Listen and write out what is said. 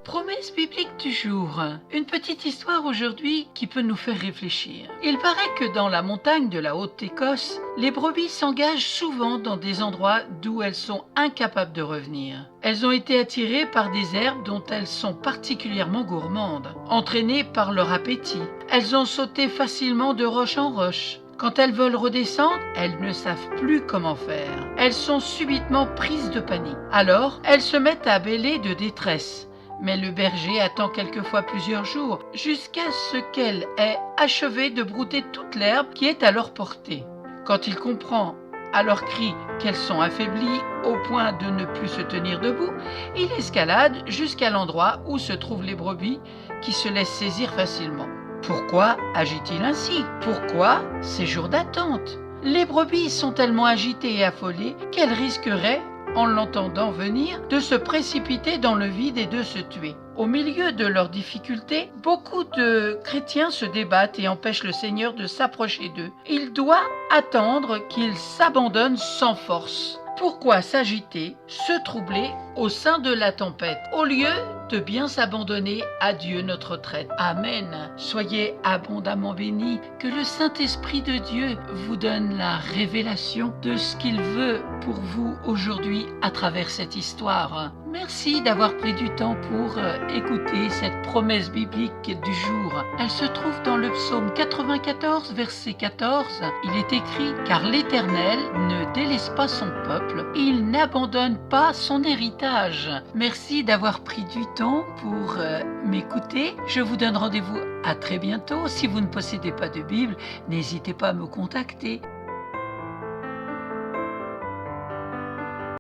Promesse biblique du jour. Une petite histoire aujourd'hui qui peut nous faire réfléchir. Il paraît que dans la montagne de la Haute-Écosse, les brebis s'engagent souvent dans des endroits d'où elles sont incapables de revenir. Elles ont été attirées par des herbes dont elles sont particulièrement gourmandes. Entraînées par leur appétit, elles ont sauté facilement de roche en roche. Quand elles veulent redescendre, elles ne savent plus comment faire. Elles sont subitement prises de panique. Alors, elles se mettent à bêler de détresse. Mais le berger attend quelquefois plusieurs jours jusqu'à ce qu'elle ait achevé de brouter toute l'herbe qui est à leur portée. Quand il comprend à leurs cris qu'elles sont affaiblies au point de ne plus se tenir debout, il escalade jusqu'à l'endroit où se trouvent les brebis qui se laissent saisir facilement. Pourquoi agit-il ainsi? Pourquoi ces jours d'attente? Les brebis sont tellement agitées et affolées qu'elles risqueraient, en l'entendant venir, de se précipiter dans le vide et de se tuer. Au milieu de leurs difficultés, beaucoup de chrétiens se débattent et empêchent le Seigneur de s'approcher d'eux. Il doit attendre qu'ils s'abandonnent sans force. Pourquoi s'agiter, se troubler au sein de la tempête, au lieu de bien s'abandonner à Dieu notre traître? Amen. Soyez abondamment bénis, que le Saint-Esprit de Dieu vous donne la révélation de ce qu'il veut pour vous aujourd'hui à travers cette histoire. Merci d'avoir pris du temps pour écouter cette promesse biblique du jour. Elle se trouve dans le psaume 94, verset 14. Il est écrit « Car l'Éternel ne délaisse pas son peuple, il n'abandonne pas son héritage ». Merci d'avoir pris du temps pour m'écouter. Je vous donne rendez-vous à très bientôt. Si vous ne possédez pas de Bible, n'hésitez pas à me contacter.